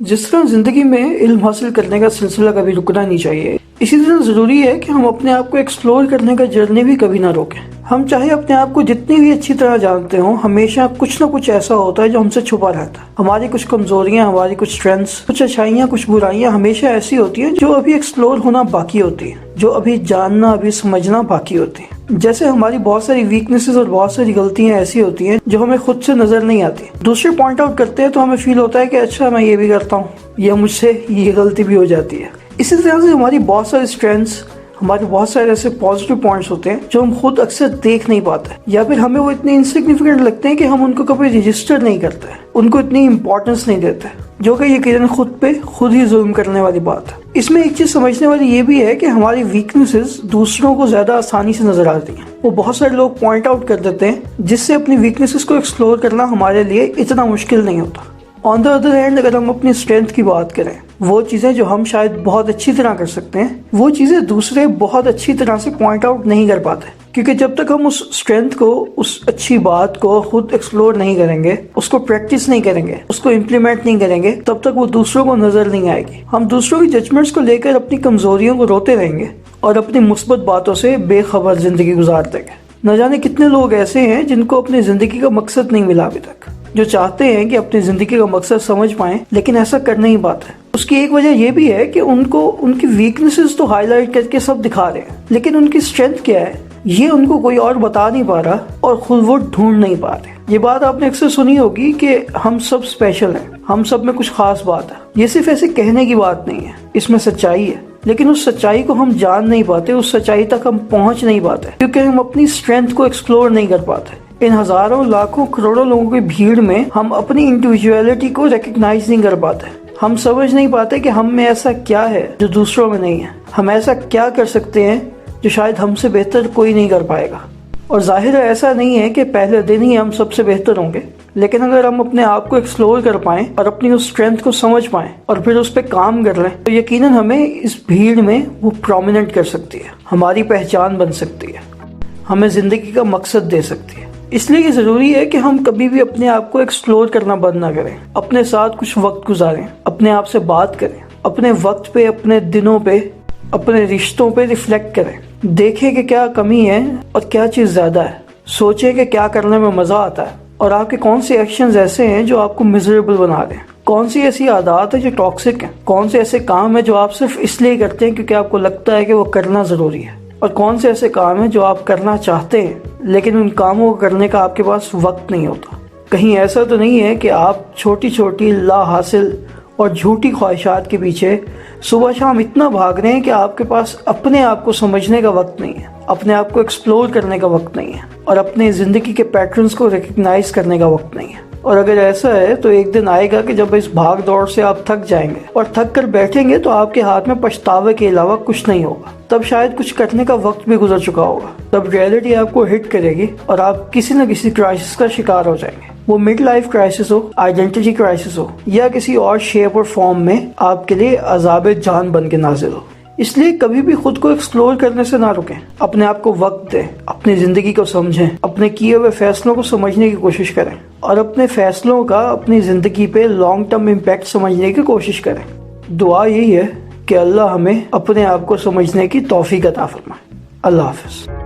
जिस तरह जिंदगी में इल्म हासिल करने का सिलसिला कभी रुकना नहीं चाहिए, इसी तरह जरूरी है कि हम अपने आप को एक्सप्लोर करने का जर्नी भी कभी ना रोकें। हम चाहे अपने आप को जितनी भी अच्छी तरह जानते हो, हमेशा कुछ ना कुछ ऐसा होता है जो हमसे छुपा रहता है। हमारी कुछ कमजोरियां, हमारी कुछ स्ट्रेंथ्स, कुछ अच्छाइयां, कुछ बुराइयां हमेशा ऐसी होती है जो अभी एक्सप्लोर होना बाकी होती है, जो अभी जानना, अभी समझना बाकी होती है। जैसे हमारी बहुत सारी वीकनेसेस और बहुत सारी गलतियां ऐसी होती हैं जो हमें खुद से नजर नहीं आती। दूसरे पॉइंट आउट करते हैं तो हमें फील होता है कि अच्छा, मैं ये भी करता हूँ, या मुझसे ये गलती भी हो जाती है। इसी तरह से हमारी बहुत सारी स्ट्रेंथ्स, हमारे बहुत सारे ऐसे पॉजिटिव पॉइंट्स होते हैं जो हम खुद अक्सर देख नहीं पाते, या फिर हमें वो इतने इनसिग्निफिकेंट लगते हैं कि हम उनको कभी रजिस्टर नहीं करते, उनको इतनी इंपॉर्टेंस नहीं देते, जो कि यकीनन खुद पे खुद ही जुल्म करने वाली बात है। इसमें एक चीज समझने वाली ये भी है कि हमारी वीकनेसेस दूसरों को ज्यादा आसानी से नजर आती हैं। वो बहुत सारे लोग पॉइंट आउट कर देते हैं, जिससे अपनी वीकनेसेस को एक्सप्लोर करना हमारे लिए इतना मुश्किल नहीं होता। ऑन द अदर हैंड, अगर हम अपनी स्ट्रेंथ की बात करें, वो चीजें जो हम शायद बहुत अच्छी तरह कर सकते हैं, वो चीजें दूसरे बहुत अच्छी तरह से पॉइंट आउट नहीं कर पाते, क्योंकि जब तक हम उस स्ट्रेंथ को, उस अच्छी बात को खुद एक्सप्लोर नहीं करेंगे, उसको प्रैक्टिस नहीं करेंगे, उसको इम्प्लीमेंट नहीं करेंगे, तब तक वो दूसरों को नजर नहीं आएगी। हम दूसरों की जजमेंट्स को लेकर अपनी कमजोरियों को रोते रहेंगे और अपनी मुस्बत बातों से बेखबर जिंदगी गुजार देंगे। न जाने कितने लोग ऐसे हैं जिनको अपनी जिंदगी का मकसद नहीं मिला अभी तक, जो चाहते हैं कि अपनी जिंदगी का मकसद समझ पाएं, लेकिन ऐसा कर नहीं पाते। उसकी एक वजह यह भी है कि उनको उनकी वीकनेसेस तो हाईलाइट करके सब दिखा रहे हैं, लेकिन उनकी स्ट्रेंथ क्या है ये उनको कोई और बता नहीं पा रहा और खुद वो ढूंढ नहीं पा रहे। ये बात आपने अक्सर सुनी होगी कि हम सब स्पेशल हैं, हम सब में कुछ खास बात है। ये सिर्फ ऐसे कहने की बात नहीं है, इसमें सच्चाई है, लेकिन उस सच्चाई को हम जान नहीं पाते, उस सच्चाई तक हम पहुंच नहीं पाते, क्योंकि हम अपनी स्ट्रेंथ को एक्सप्लोर नहीं कर पाते। इन हजारों, लाखों, करोड़ों लोगों की भीड़ में हम अपनी इंडिविजुअलिटी को रिकग्नाइज नहीं कर पाते। हम समझ नहीं पाते कि हम में ऐसा क्या है जो दूसरों में नहीं है। हम ऐसा क्या कर सकते हैं जो शायद हमसे बेहतर कोई नहीं कर पाएगा। और जाहिर है, ऐसा नहीं है कि पहले दिन ही हम सबसे बेहतर होंगे, लेकिन अगर हम अपने आप को एक्सप्लोर कर पाएं और अपनी उस स्ट्रेंथ को समझ पाएं और फिर उस पर काम कर लें, तो यकीनन हमें इस भीड़ में वो प्रोमिनेंट कर सकती है, हमारी पहचान बन सकती है, हमें जिंदगी का मकसद दे सकती है। इसलिए ये जरूरी है कि हम कभी भी अपने आप को एक्सप्लोर करना बंद ना करें, अपने साथ कुछ वक्त गुजारें, अपने आप से बात करें, अपने वक्त पे, अपने दिनों पे, अपने रिश्तों पे रिफ्लेक्ट करें, देखें कि क्या कमी है और क्या चीज़ ज़्यादा है, सोचें कि क्या करने में मज़ा आता है और आपके कौन से एक्शंस ऐसे हैं जो आपको मिजरेबल बना रहे हैं, कौन सी ऐसी आदत है जो टॉक्सिक है, कौन से ऐसे काम है जो आप सिर्फ इसलिए करते हैं क्योंकि आपको लगता है कि वो करना ज़रूरी है, और कौन से ऐसे काम हैं जो आप करना चाहते हैं लेकिन उन कामों को करने का आपके पास वक्त नहीं होता। कहीं ऐसा तो नहीं है कि आप छोटी छोटी ला हासिल और झूठी ख्वाहिशात के पीछे सुबह शाम इतना भाग रहे हैं कि आपके पास अपने आप को समझने का वक्त नहीं है, अपने आप को एक्सप्लोर करने का वक्त नहीं है, और अपने ज़िंदगी के पैटर्न्स को रिकग्नाइज करने का वक्त नहीं है। और अगर ऐसा है तो एक दिन आएगा कि जब इस भाग दौड़ से आप थक जाएंगे और थक कर बैठेंगे तो आपके हाथ में पछतावे के अलावा कुछ नहीं होगा। तब शायद कुछ करने का वक्त भी गुजर चुका होगा। तब रियलिटी आपको हिट करेगी और आप किसी न किसी क्राइसिस का शिकार हो जाएंगे। वो मिड लाइफ क्राइसिस हो, आइडेंटिटी क्राइसिस हो, या किसी और शेप और फॉर्म में आपके लिए अज़ाब जान बन के नाजिल हो। इसलिए कभी भी खुद को एक्सप्लोर करने से ना रुकें, अपने आप को वक्त दें, अपनी जिंदगी को समझें, अपने किए हुए फैसलों को समझने की कोशिश करें और अपने फैसलों का अपनी जिंदगी पे लॉन्ग टर्म इम्पैक्ट समझने की कोशिश करें। दुआ यही है कि अल्लाह हमें अपने आप को समझने की तौफीक अता फरमाए। अल्लाह हाफ़िज़।